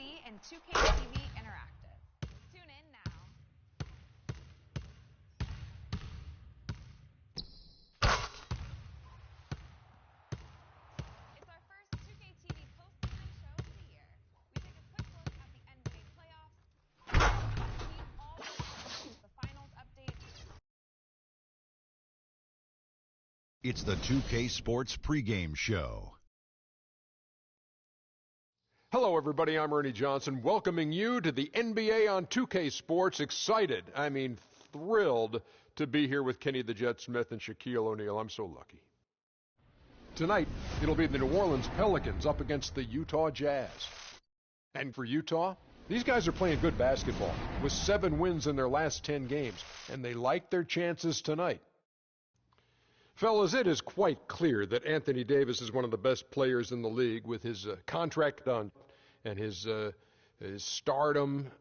see in 2K TV Interactive. Tune in now. It's our first 2K TV postseason show of the year. We take a quick look at the NBA playoffs, see all the finals updates. It's the 2K Sports pregame show. Hello, everybody. I'm Ernie Johnson, welcoming you to the NBA on 2K Sports. Excited, thrilled to be here with Kenny the Jet Smith and Shaquille O'Neal. I'm so lucky. Tonight, it'll be the New Orleans Pelicans up against the Utah Jazz. And for Utah, these guys are playing good basketball with 7 wins in their last 10 games, and they like their chances tonight. Fellas, it is quite clear that Anthony Davis is one of the best players in the league with his contract done and his stardom.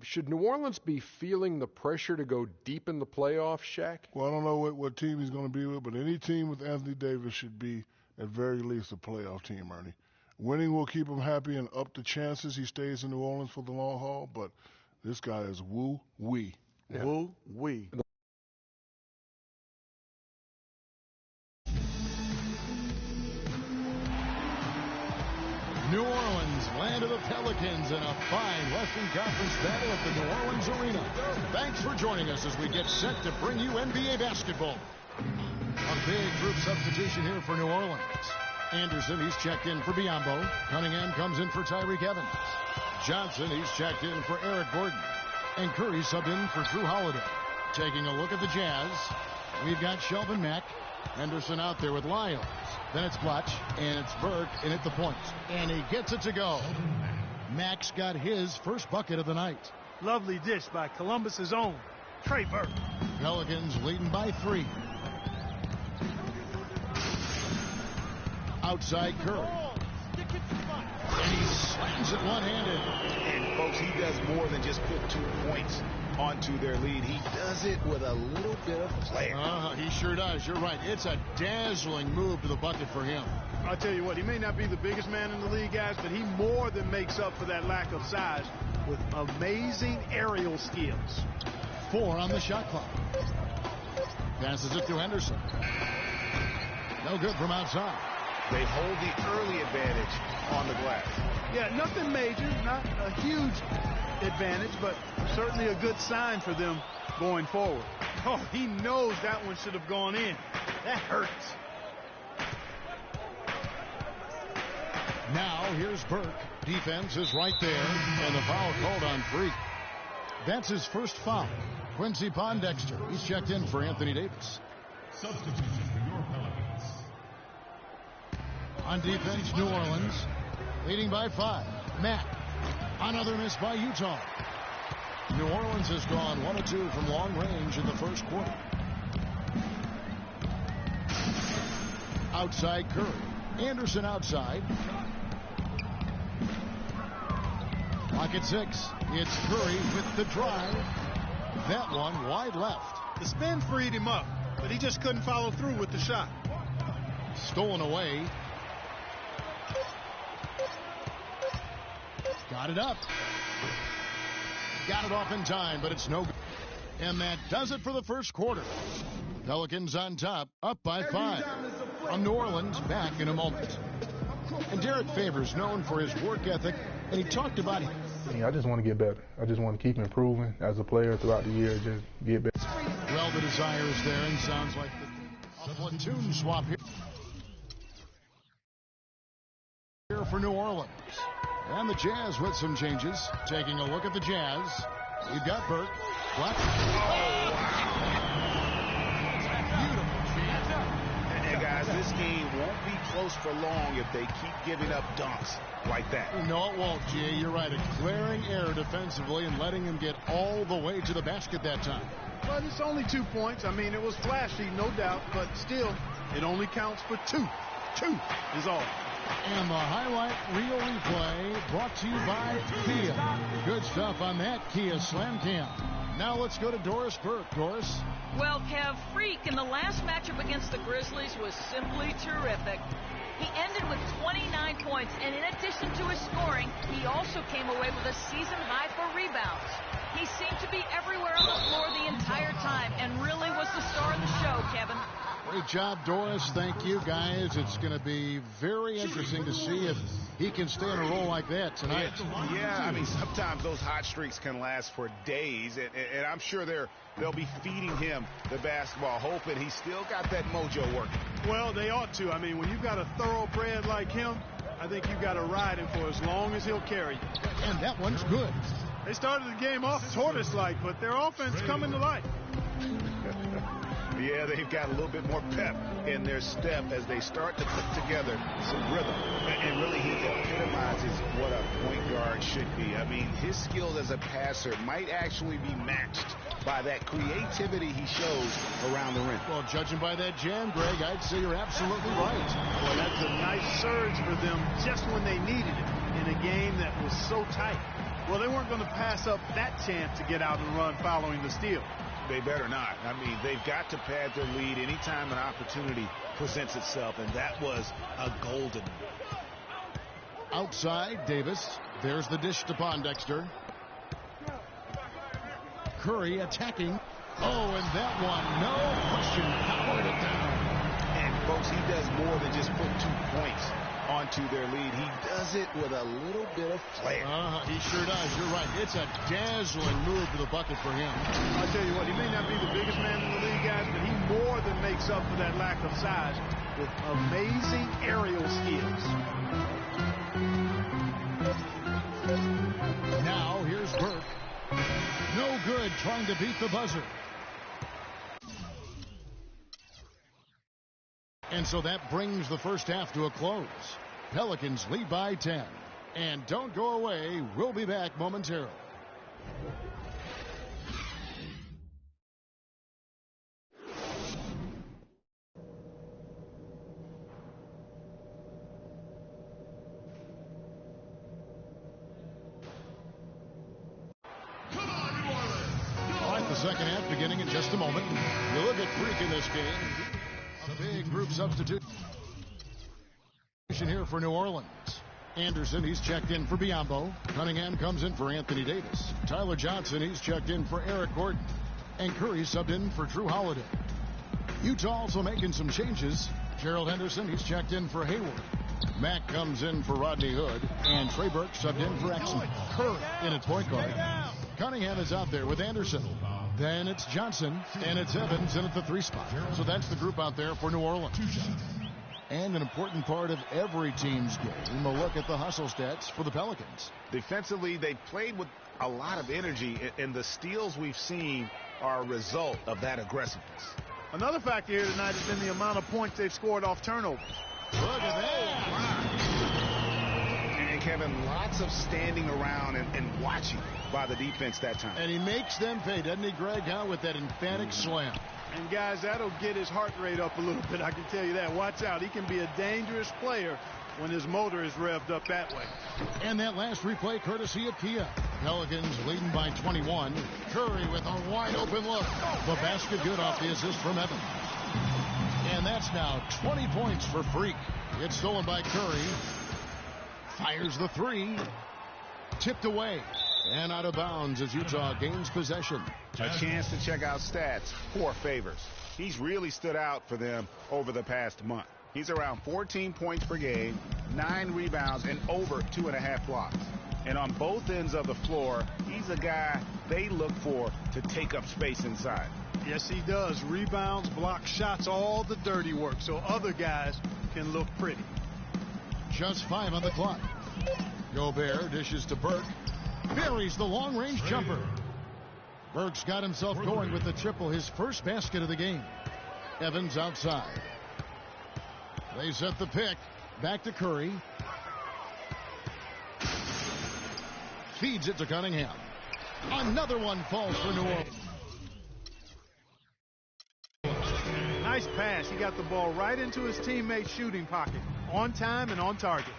Should New Orleans be feeling the pressure to go deep in the playoffs, Shaq? Well, I don't know what team he's going to be with, but any team with Anthony Davis should be, at very least, a playoff team, Ernie. Winning will keep him happy and up the chances he stays in New Orleans for the long haul, but this guy is woo-wee. Yeah. Woo-wee. New Orleans, land of the Pelicans, in a fine Western Conference battle at the New Orleans Arena. Thanks for joining us as we get set to bring you NBA basketball. A big group substitution here for New Orleans. Anderson, he's checked in for Biyombo. Cunningham comes in for Tyreke Evans. Johnson, he's checked in for Eric Gordon. And Curry subbed in for Drew Holiday. Taking a look at the Jazz, we've got Shelvin Mack. Henderson out there with Lyles. Then it's Blatch, and it's Burke, and at the point. And he gets it to go. Max got his first bucket of the night. Lovely dish by Columbus's own Trey Burke. Pelicans leading by 3. Outside Curry. And he slams it one-handed. And, folks, he does more than just put 2 points onto their lead. He does it with a little bit of flair. He sure does. You're right. It's a dazzling move to the bucket for him. I'll tell you what, he may not be the biggest man in the league, guys, but he more than makes up for that lack of size with amazing aerial skills. 4 on the shot clock. Passes it to Henderson. No good from outside. They hold the early advantage on the glass. Yeah, nothing major, not a huge advantage, but certainly a good sign for them going forward. Oh, he knows that one should have gone in. That hurts. Now here's Burke. Defense is right there, and the foul called on Freak. That's his first foul. Quincy Pondexter, he's checked in for Anthony Davis. Substitution for your Pelicans. On defense, New Orleans, leading by 5. Matt. Another miss by Utah. New Orleans has gone 1 of 2 from long range in the first quarter. Outside Curry. Anderson outside. Clock at 6. It's Curry with the drive. That one wide left. The spin freed him up, but he just couldn't follow through with the shot. Stolen away. Got it up. Got it off in time, but it's no good. And that does it for the first quarter. Pelicans on top, up by 5. From New Orleans, back in a moment. And Derek Favors, known for his work ethic, and he talked about it. I just want to get better. I just want to keep improving as a player throughout the year, just get better. Well, the desire is there, and sounds like a platoon swap here for New Orleans. And the Jazz with some changes. Taking a look at the Jazz. You've got Burke. What? Oh, wow. Beautiful. And guys, this game won't be close for long if they keep giving up dunks like that. No, it won't, G. You're right. A glaring error defensively and letting him get all the way to the basket that time. But it's only 2 points. I mean, it was flashy, no doubt, but still, it only counts for 2. 2 is all. And the highlight reel replay brought to you by Kia. Good stuff on that Kia Slam Cam. Now let's go to Doris Burke. Doris? Well, Kev, Freak in the last matchup against the Grizzlies was simply terrific. He ended with 29 points. points, and in addition to his scoring, he also came away with a season high for rebounds. He seemed to be everywhere on the floor the entire time and really was the star of the show, Kevin. Great job, Doris. Thank you, guys. It's going to be very interesting to see if he can stay in a role like that tonight. Yeah, I mean, sometimes those hot streaks can last for days, and I'm sure they'll be feeding him the basketball, hoping he's still got that mojo working. Well, they ought to. I mean, when you've got a thoroughbred like him, I think you've got to ride him for as long as he'll carry you. And that one's good. They started the game off tortoise-like, but their offense coming to life. Yeah, they've got a little bit more pep in their step as they start to put together some rhythm. And really, he epitomizes what a point guard should be. I mean, his skills as a passer might actually be matched by that creativity he shows around the rim. Well, judging by that jam, Greg, I'd say you're absolutely right. Well, that's a nice surge for them just when they needed it in a game that was so tight. Well, they weren't going to pass up that chance to get out and run following the steal. They better not. I mean, they've got to pad their lead anytime an opportunity presents itself, and that was a golden one. Outside, Davis. There's the dish to Pondexter. Curry attacking. Oh, and that one, no question, powered it down. And, folks, he does more than just put 2 points onto their lead. He does it with a little bit of flair. He sure does. You're right. It's a dazzling move to the bucket for him. I'll tell you what, he may not be the biggest man in the league, guys, but he more than makes up for that lack of size with amazing aerial skills. Now, here's Burke. No good trying to beat the buzzer. And so that brings the first half to a close. Pelicans lead by 10. And don't go away. We'll be back momentarily. All right, the second half beginning in just a moment. You look at Freak in this game. A big group substitute here for New Orleans. Anderson, he's checked in for Biyombo. Cunningham comes in for Anthony Davis. Tyler Johnson, he's checked in for Eric Gordon. And Curry subbed in for Drew Holiday. Utah also making some changes. Gerald Henderson, he's checked in for Hayward. Mack comes in for Rodney Hood. And Trey Burke subbed in for Exum. Curry in at point guard. Cunningham is out there with Anderson. Then it's Johnson, and it's Evans in at the 3 spot. So that's the group out there for New Orleans. And an important part of every team's game, a look at the hustle stats for the Pelicans. Defensively, they played with a lot of energy, and the steals we've seen are a result of that aggressiveness. Another factor here tonight has been the amount of points they've scored off turnovers. Look at that. And Kevin, lots of standing around and watching by the defense that time. And he makes them pay, doesn't he, Greg, with that emphatic slam. And, guys, that'll get his heart rate up a little bit, I can tell you that. Watch out. He can be a dangerous player when his motor is revved up that way. And that last replay courtesy of Kia. Pelicans leading by 21. Curry with a wide-open look. The basket good off the assist from Evans. And that's now 20 points for Freak. It's stolen by Curry. Fires the 3. Tipped away. And out of bounds as Utah gains possession. A chance to check out stats for Favors. He's really stood out for them over the past month. He's around 14 points per game, 9 rebounds, and over 2.5 blocks. And on both ends of the floor, he's a guy they look for to take up space inside. Yes, he does. Rebounds, block shots, all the dirty work, so other guys can look pretty. Just 5 on the clock. Gobert dishes to Burke. Buries the long-range jumper. Burke's got himself going with the triple, his first basket of the game. Evans outside. They set the pick. Back to Curry. Feeds it to Cunningham. Another one falls for New Orleans. Nice pass. He got the ball right into his teammate's shooting pocket. On time and on target.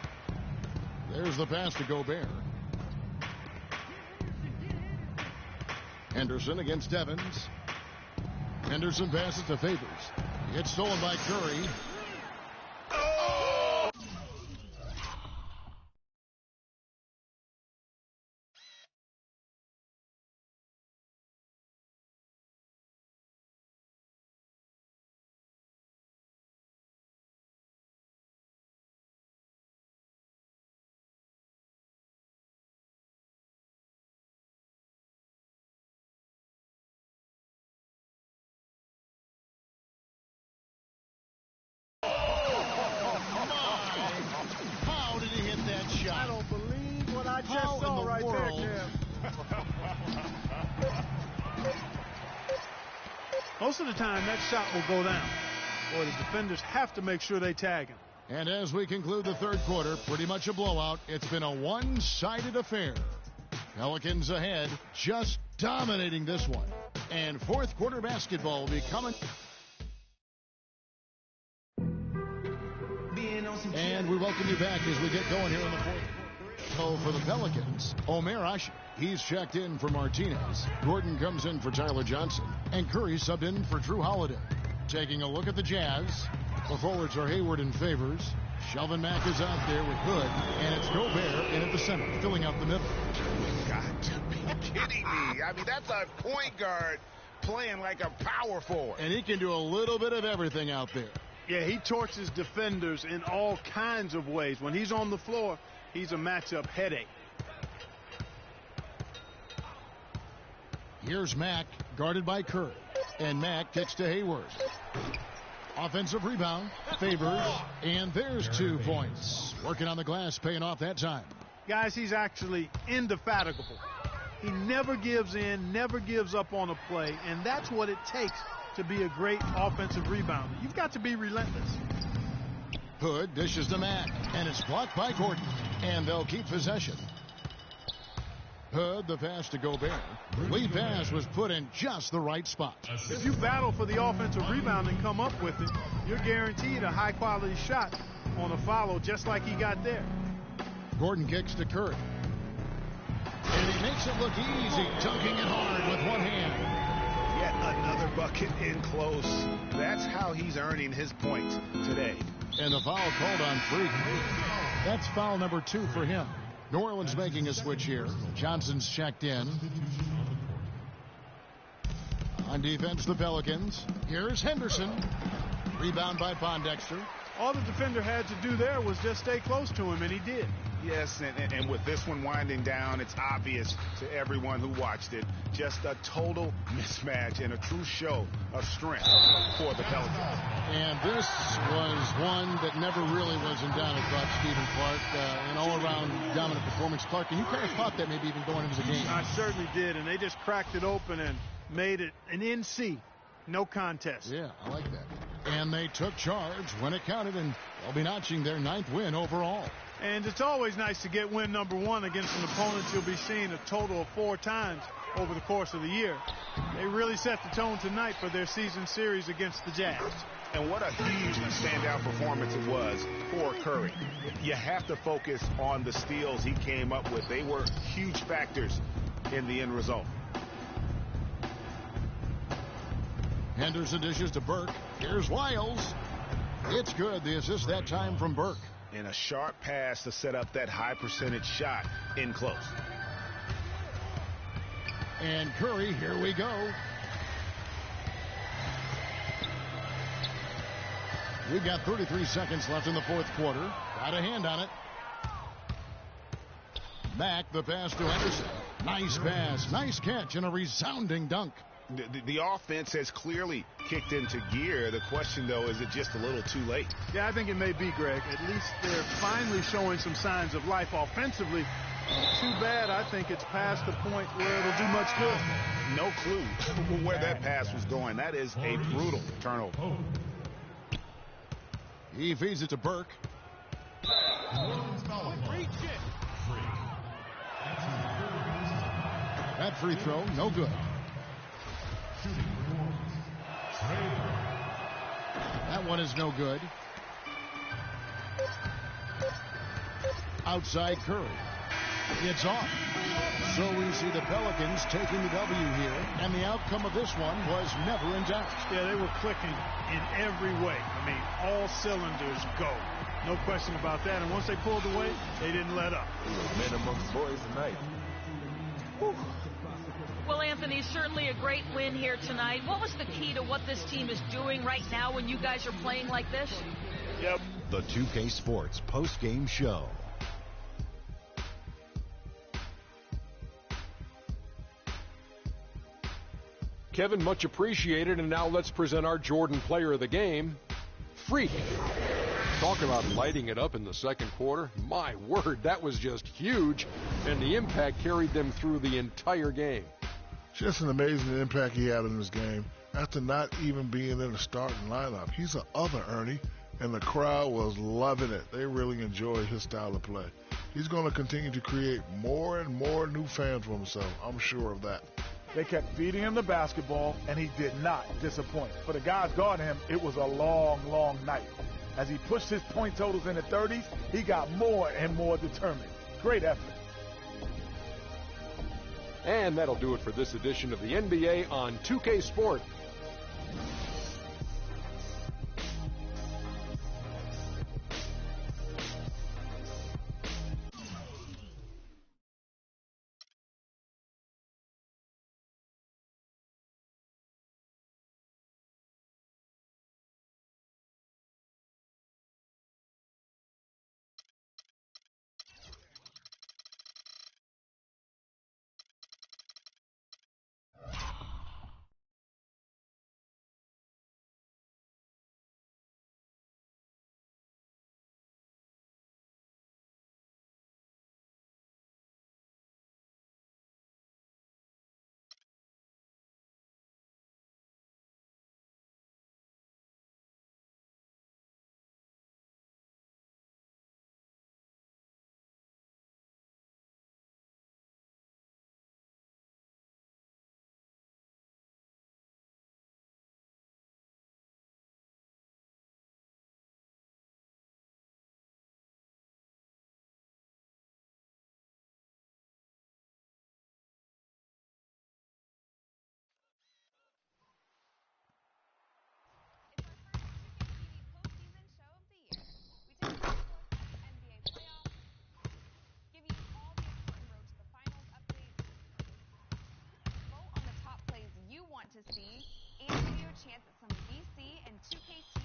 There's the pass to Gobert. Henderson against Evans. Henderson passes to Favors. It's stolen by Curry. right world. there, Most of the time, that shot will go down. Boy, the defenders have to make sure they tag him. And as we conclude the third quarter, pretty much a blowout. It's been a one-sided affair. Pelicans ahead, just dominating this one. And fourth quarter basketball will be coming. And we welcome you back as we get going here in the fourth quarter. So for the Pelicans, Omer Ashe, he's checked in for Martinez. Gordon comes in for Tyler Johnson. And Curry subbed in for Drew Holiday. Taking a look at the Jazz. The forwards are Hayward and Favors. Shelvin Mack is out there with Hood. And it's Gobert in at the center, filling out the middle. You've got to be kidding me. I mean, that's a point guard playing like a power forward. And he can do a little bit of everything out there. Yeah, he torches defenders in all kinds of ways. When he's on the floor, he's a matchup headache. Here's Mack, guarded by Curry. And Mack kicks to Hayward. Offensive rebound, Favors, and there's 2 points. Working on the glass, paying off that time. Guys, he's actually indefatigable. He never gives in, never gives up on a play, and that's what it takes to be a great offensive rebounder. You've got to be relentless. Hood dishes to Mack, and it's blocked by Gordon, and they'll keep possession. Hood, the pass to Gobert. Lead pass was put in just the right spot. If you battle for the offensive rebound and come up with it, you're guaranteed a high-quality shot on a follow, just like he got there. Gordon kicks to Curry. And he makes it look easy, dunking it hard with one hand. Yet another bucket in close. That's how he's earning his points today. And the foul called on Freak. That's foul number 2 for him. New Orleans making a switch here. Johnson's checked in. On defense, the Pelicans. Here's Henderson. Rebound by Pondexter. All the defender had to do there was just stay close to him, and he did. Yes, and with this one winding down, it's obvious to everyone who watched it. Just a total mismatch and a true show of strength for the Pelicans. And this was one that never really was in doubt, I thought, Stephen Clark. An all-around dominant performance. Clark, and you kind of thought that maybe even going into the game. I certainly did, and they just cracked it open and made it an NC. No contest. Yeah, I like that. And they took charge when it counted, and they'll be notching their 9th win overall. And it's always nice to get win number 1 against an opponent you'll be seeing a total of 4 times over the course of the year. They really set the tone tonight for their season series against the Jazz. And what a huge standout performance it was for Curry. You have to focus on the steals he came up with. They were huge factors in the end result. Henderson dishes to Burke. Here's Wiles. It's good. The assist that time from Burke. And a sharp pass to set up that high percentage shot in close. And Curry, here we go. We've got 33 seconds left in the fourth quarter. Got a hand on it. Mack, the pass to Henderson. Nice pass, nice catch, and a resounding dunk. The offense has clearly kicked into gear. The question, though, is it just a little too late? Yeah, I think it may be, Greg. At least they're finally showing some signs of life offensively. Too bad, I think it's past the point where it'll do much good. No clue where that pass was going. That is a brutal turnover. He feeds it to Burke. That free throw, no good. That one is no good. Outside Curry. It's off. So we see the Pelicans taking the W here, and the outcome of this one was never in doubt. Yeah, they were clicking in every way. I mean, all cylinders go. No question about that. And once they pulled away, they didn't let up. Men amongst boys tonight. Whew. Well, Anthony, certainly a great win here tonight. What was the key to what this team is doing right now when you guys are playing like this? Yep. The 2K Sports post-game show. Kevin, much appreciated. And now let's present our Jordan player of the game, Freak. Talk about lighting it up in the second quarter. My word, that was just huge, and the impact carried them through the entire game. Just an amazing impact he had in this game. After not even being in the starting lineup, he's an other Ernie, and the crowd was loving it. They really enjoyed his style of play. He's going to continue to create more and more new fans for himself. I'm sure of that. They kept feeding him the basketball, and he did not disappoint. For the guys guarding him, it was a long, long night. As he pushed his point totals in the 30s, he got more and more determined. Great effort. And that'll do it for this edition of the NBA on 2K Sport. To see and give you a chance at some VC and 2K